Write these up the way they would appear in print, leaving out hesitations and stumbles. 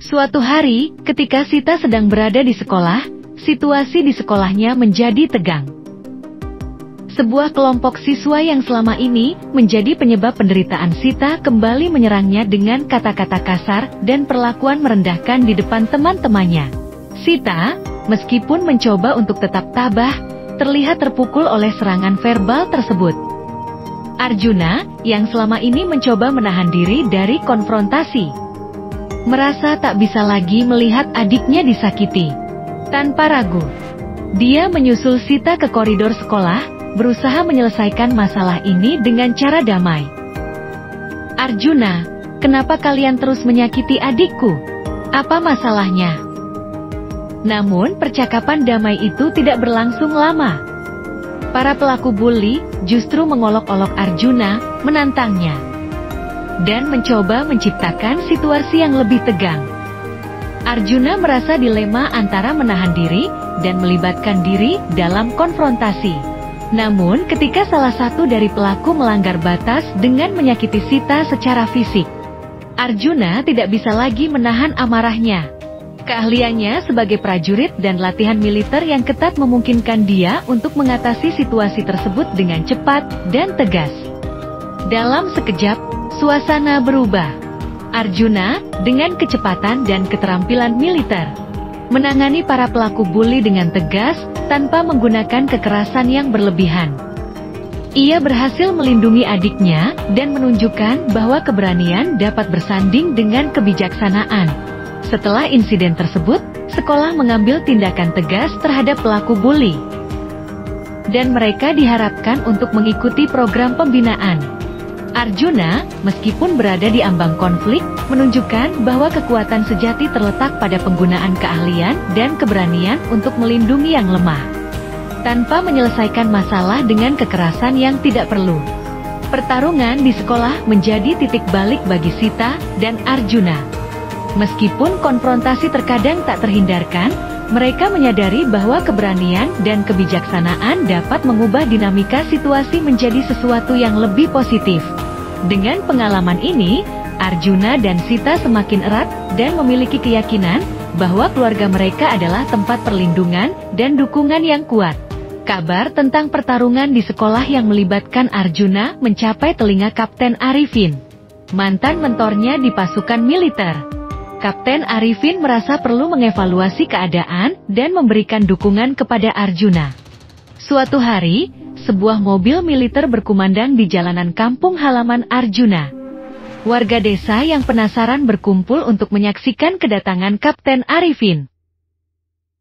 Suatu hari, ketika Sita sedang berada di sekolah, situasi di sekolahnya menjadi tegang. Sebuah kelompok siswa yang selama ini menjadi penyebab penderitaan Sita kembali menyerangnya dengan kata-kata kasar dan perlakuan merendahkan di depan teman-temannya. Sita, meskipun mencoba untuk tetap tabah, terlihat terpukul oleh serangan verbal tersebut. Arjuna, yang selama ini mencoba menahan diri dari konfrontasi, merasa tak bisa lagi melihat adiknya disakiti. Tanpa ragu, dia menyusul Sita ke koridor sekolah, berusaha menyelesaikan masalah ini dengan cara damai. "Arjuna, kenapa kalian terus menyakiti adikku? Apa masalahnya?" Namun percakapan damai itu tidak berlangsung lama. Para pelaku bully justru mengolok-olok Arjuna, menantangnya, dan mencoba menciptakan situasi yang lebih tegang. Arjuna merasa dilema antara menahan diri dan melibatkan diri dalam konfrontasi. Namun ketika salah satu dari pelaku melanggar batas dengan menyakiti Sita secara fisik, Arjuna tidak bisa lagi menahan amarahnya. Keahliannya sebagai prajurit dan latihan militer yang ketat memungkinkan dia untuk mengatasi situasi tersebut dengan cepat dan tegas. Dalam sekejap, suasana berubah. Arjuna, dengan kecepatan dan keterampilan militer, menangani para pelaku bully dengan tegas, tanpa menggunakan kekerasan yang berlebihan. Ia berhasil melindungi adiknya, dan menunjukkan bahwa keberanian dapat bersanding dengan kebijaksanaan. Setelah insiden tersebut, sekolah mengambil tindakan tegas terhadap pelaku bully, dan mereka diharapkan untuk mengikuti program pembinaan. Arjuna, meskipun berada di ambang konflik, menunjukkan bahwa kekuatan sejati terletak pada penggunaan keahlian dan keberanian untuk melindungi yang lemah, tanpa menyelesaikan masalah dengan kekerasan yang tidak perlu. Pertarungan di sekolah menjadi titik balik bagi Sita dan Arjuna. Meskipun konfrontasi terkadang tak terhindarkan, mereka menyadari bahwa keberanian dan kebijaksanaan dapat mengubah dinamika situasi menjadi sesuatu yang lebih positif. Dengan pengalaman ini, Arjuna dan Sita semakin erat dan memiliki keyakinan bahwa keluarga mereka adalah tempat perlindungan dan dukungan yang kuat. Kabar tentang pertarungan di sekolah yang melibatkan Arjuna mencapai telinga Kapten Arifin, mantan mentornya di pasukan militer. Kapten Arifin merasa perlu mengevaluasi keadaan dan memberikan dukungan kepada Arjuna. Suatu hari, sebuah mobil militer berkumandang di jalanan kampung halaman Arjuna. Warga desa yang penasaran berkumpul untuk menyaksikan kedatangan Kapten Arifin.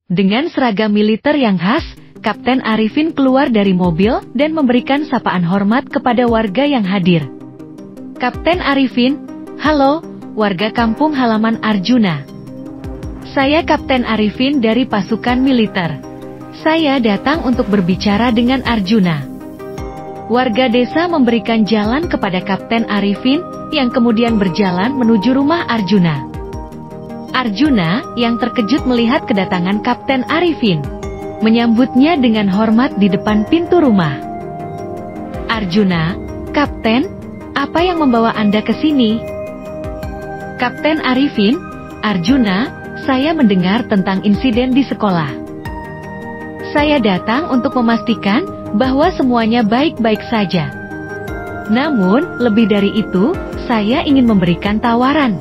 Dengan seragam militer yang khas, Kapten Arifin keluar dari mobil dan memberikan sapaan hormat kepada warga yang hadir. "Kapten Arifin, halo, warga kampung halaman Arjuna. Saya Kapten Arifin dari pasukan militer. Saya datang untuk berbicara dengan Arjuna." Warga desa memberikan jalan kepada Kapten Arifin, yang kemudian berjalan menuju rumah Arjuna. Arjuna, yang terkejut melihat kedatangan Kapten Arifin, menyambutnya dengan hormat di depan pintu rumah. "Arjuna, Kapten, apa yang membawa Anda ke sini?" "Kapten Arifin, Arjuna, saya mendengar tentang insiden di sekolah. Saya datang untuk memastikan bahwa semuanya baik-baik saja. Namun, lebih dari itu, saya ingin memberikan tawaran."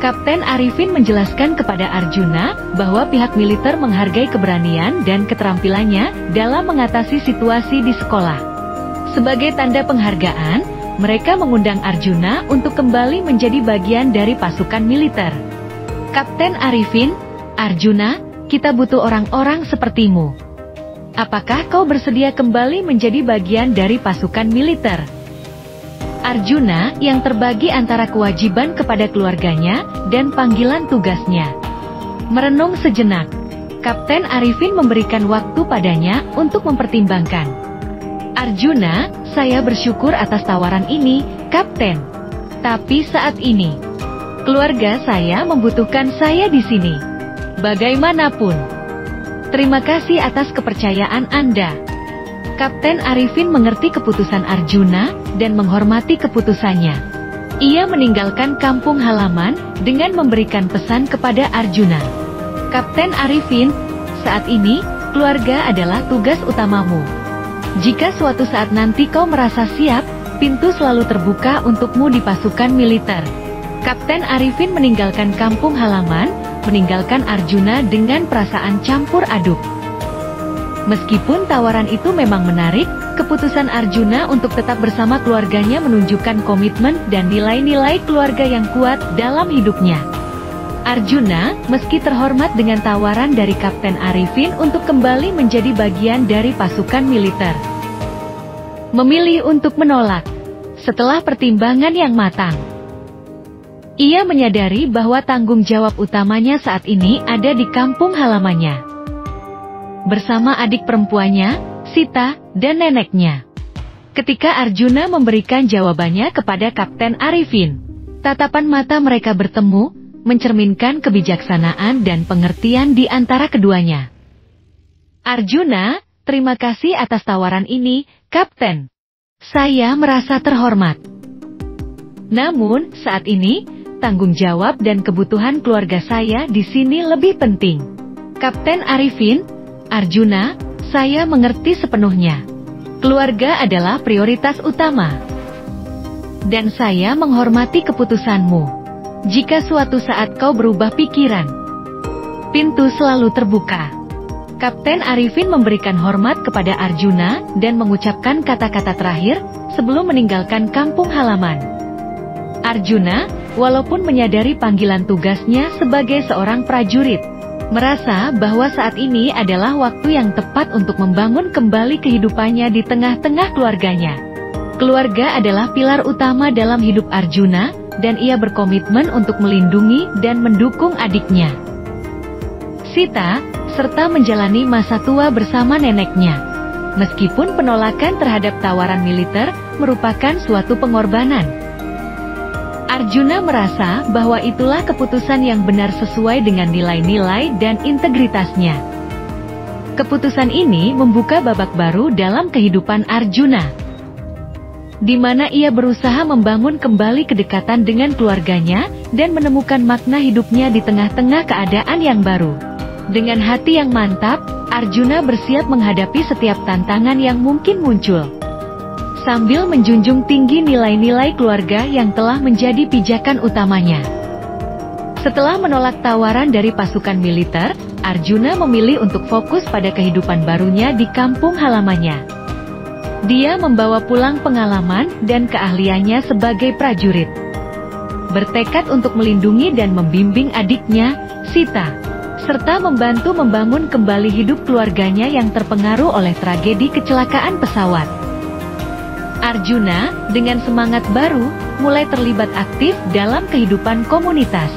Kapten Arifin menjelaskan kepada Arjuna bahwa pihak militer menghargai keberanian dan keterampilannya dalam mengatasi situasi di sekolah. Sebagai tanda penghargaan, mereka mengundang Arjuna untuk kembali menjadi bagian dari pasukan militer. "Kapten Arifin, Arjuna, kita butuh orang-orang sepertimu. Apakah kau bersedia kembali menjadi bagian dari pasukan militer?" Arjuna, yang terbagi antara kewajiban kepada keluarganya dan panggilan tugasnya, merenung sejenak. Kapten Arifin memberikan waktu padanya untuk mempertimbangkan. "Arjuna, saya bersyukur atas tawaran ini, Kapten. Tapi saat ini, keluarga saya membutuhkan saya di sini. Bagaimanapun, terima kasih atas kepercayaan Anda." Kapten Arifin mengerti keputusan Arjuna dan menghormati keputusannya. Ia meninggalkan kampung halaman dengan memberikan pesan kepada Arjuna. Kapten Arifin, saat ini, keluarga adalah tugas utamamu. Jika suatu saat nanti kau merasa siap, pintu selalu terbuka untukmu di pasukan militer. Kapten Arifin meninggalkan kampung halaman, meninggalkan Arjuna dengan perasaan campur aduk. Meskipun tawaran itu memang menarik, keputusan Arjuna untuk tetap bersama keluarganya menunjukkan komitmen dan nilai-nilai keluarga yang kuat dalam hidupnya. Arjuna, meski terhormat dengan tawaran dari Kapten Arifin untuk kembali menjadi bagian dari pasukan militer, memilih untuk menolak. Setelah pertimbangan yang matang, ia menyadari bahwa tanggung jawab utamanya saat ini ada di kampung halamannya, bersama adik perempuannya, Sita, dan neneknya. Ketika Arjuna memberikan jawabannya kepada Kapten Arifin, tatapan mata mereka bertemu, mencerminkan kebijaksanaan dan pengertian di antara keduanya. Arjuna, terima kasih atas tawaran ini, Kapten. Saya merasa terhormat. Namun, saat ini, tanggung jawab dan kebutuhan keluarga saya di sini lebih penting. Kapten Arifin, Arjuna, saya mengerti sepenuhnya. Keluarga adalah prioritas utama. Dan saya menghormati keputusanmu. Jika suatu saat kau berubah pikiran, pintu selalu terbuka. Kapten Arifin memberikan hormat kepada Arjuna dan mengucapkan kata-kata terakhir sebelum meninggalkan kampung halaman. Arjuna, walaupun menyadari panggilan tugasnya sebagai seorang prajurit, merasa bahwa saat ini adalah waktu yang tepat untuk membangun kembali kehidupannya di tengah-tengah keluarganya. Keluarga adalah pilar utama dalam hidup Arjuna, dan ia berkomitmen untuk melindungi dan mendukung adiknya, Sita, serta menjalani masa tua bersama neneknya. Meskipun penolakan terhadap tawaran militer merupakan suatu pengorbanan, Arjuna merasa bahwa itulah keputusan yang benar sesuai dengan nilai-nilai dan integritasnya. Keputusan ini membuka babak baru dalam kehidupan Arjuna, di mana ia berusaha membangun kembali kedekatan dengan keluarganya dan menemukan makna hidupnya di tengah-tengah keadaan yang baru. Dengan hati yang mantap, Arjuna bersiap menghadapi setiap tantangan yang mungkin muncul, sambil menjunjung tinggi nilai-nilai keluarga yang telah menjadi pijakan utamanya. Setelah menolak tawaran dari pasukan militer, Arjuna memilih untuk fokus pada kehidupan barunya di kampung halamannya. Dia membawa pulang pengalaman dan keahliannya sebagai prajurit, bertekad untuk melindungi dan membimbing adiknya, Sita, serta membantu membangun kembali hidup keluarganya yang terpengaruh oleh tragedi kecelakaan pesawat. Arjuna, dengan semangat baru, mulai terlibat aktif dalam kehidupan komunitas.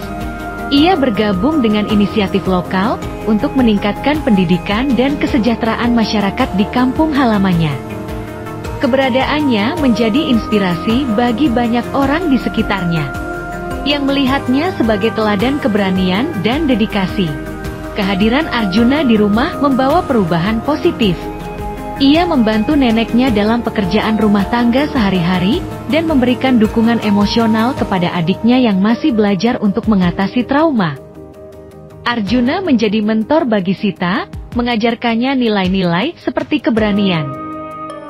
Ia bergabung dengan inisiatif lokal untuk meningkatkan pendidikan dan kesejahteraan masyarakat di kampung halamannya. Keberadaannya menjadi inspirasi bagi banyak orang di sekitarnya, yang melihatnya sebagai teladan keberanian dan dedikasi. Kehadiran Arjuna di rumah membawa perubahan positif. Ia membantu neneknya dalam pekerjaan rumah tangga sehari-hari, dan memberikan dukungan emosional kepada adiknya yang masih belajar untuk mengatasi trauma. Arjuna menjadi mentor bagi Sita, mengajarkannya nilai-nilai seperti keberanian,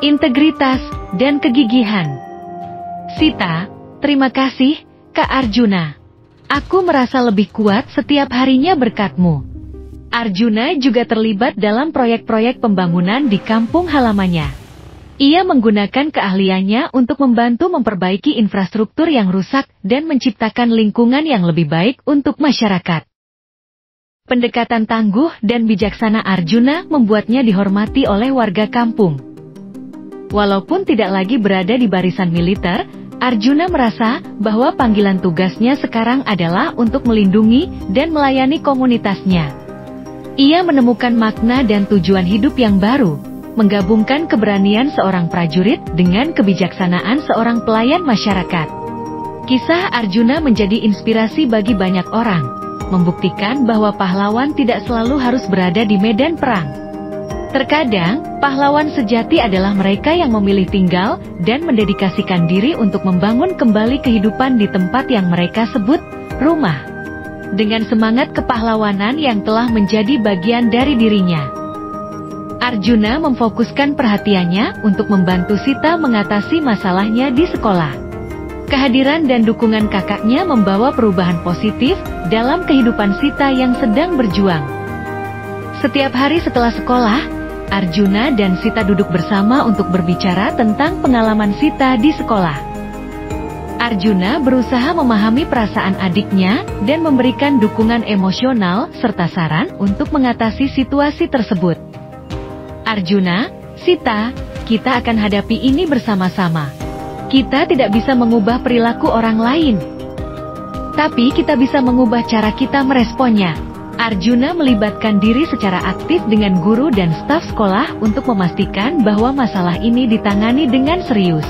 integritas, dan kegigihan. Sita, terima kasih, Kak Arjuna. Aku merasa lebih kuat setiap harinya berkatmu. Arjuna juga terlibat dalam proyek-proyek pembangunan di kampung halamannya. Ia menggunakan keahliannya untuk membantu memperbaiki infrastruktur yang rusak dan menciptakan lingkungan yang lebih baik untuk masyarakat. Pendekatan tangguh dan bijaksana Arjuna membuatnya dihormati oleh warga kampung. Walaupun tidak lagi berada di barisan militer, Arjuna merasa bahwa panggilan tugasnya sekarang adalah untuk melindungi dan melayani komunitasnya. Ia menemukan makna dan tujuan hidup yang baru, menggabungkan keberanian seorang prajurit dengan kebijaksanaan seorang pelayan masyarakat. Kisah Arjuna menjadi inspirasi bagi banyak orang, membuktikan bahwa pahlawan tidak selalu harus berada di medan perang. Terkadang, pahlawan sejati adalah mereka yang memilih tinggal dan mendedikasikan diri untuk membangun kembali kehidupan di tempat yang mereka sebut rumah. Dengan semangat kepahlawanan yang telah menjadi bagian dari dirinya, Arjuna memfokuskan perhatiannya untuk membantu Sita mengatasi masalahnya di sekolah. Kehadiran dan dukungan kakaknya membawa perubahan positif dalam kehidupan Sita yang sedang berjuang. Setiap hari setelah sekolah, Arjuna dan Sita duduk bersama untuk berbicara tentang pengalaman Sita di sekolah. Arjuna berusaha memahami perasaan adiknya dan memberikan dukungan emosional serta saran untuk mengatasi situasi tersebut. Arjuna, Sita, kita akan hadapi ini bersama-sama. Kita tidak bisa mengubah perilaku orang lain, tapi kita bisa mengubah cara kita meresponnya. Arjuna melibatkan diri secara aktif dengan guru dan staf sekolah untuk memastikan bahwa masalah ini ditangani dengan serius.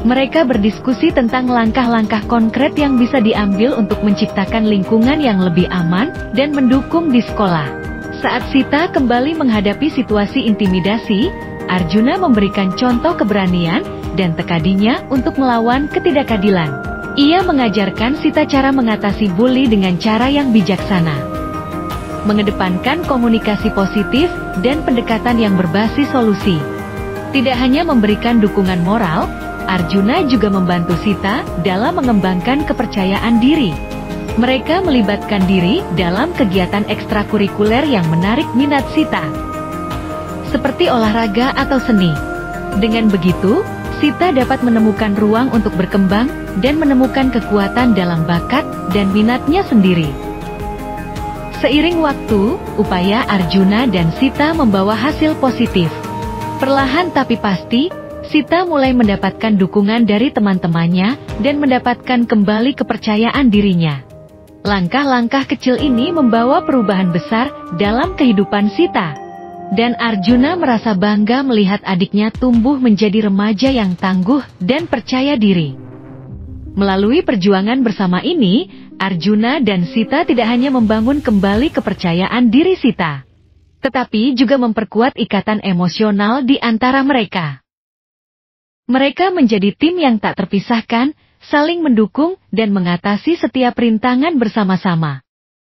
Mereka berdiskusi tentang langkah-langkah konkret yang bisa diambil untuk menciptakan lingkungan yang lebih aman dan mendukung di sekolah. Saat Sita kembali menghadapi situasi intimidasi, Arjuna memberikan contoh keberanian dan tekadinya untuk melawan ketidakadilan. Ia mengajarkan Sita cara mengatasi bully dengan cara yang bijaksana, mengedepankan komunikasi positif dan pendekatan yang berbasis solusi. Tidak hanya memberikan dukungan moral, Arjuna juga membantu Sita dalam mengembangkan kepercayaan diri. Mereka melibatkan diri dalam kegiatan ekstrakurikuler yang menarik minat Sita, seperti olahraga atau seni. Dengan begitu, Sita dapat menemukan ruang untuk berkembang dan menemukan kekuatan dalam bakat dan minatnya sendiri. Seiring waktu, upaya Arjuna dan Sita membawa hasil positif. Perlahan tapi pasti, Sita mulai mendapatkan dukungan dari teman-temannya dan mendapatkan kembali kepercayaan dirinya. Langkah-langkah kecil ini membawa perubahan besar dalam kehidupan Sita. Dan Arjuna merasa bangga melihat adiknya tumbuh menjadi remaja yang tangguh dan percaya diri. Melalui perjuangan bersama ini, Arjuna dan Sita tidak hanya membangun kembali kepercayaan diri Sita, tetapi juga memperkuat ikatan emosional di antara mereka. Mereka menjadi tim yang tak terpisahkan, saling mendukung dan mengatasi setiap rintangan bersama-sama.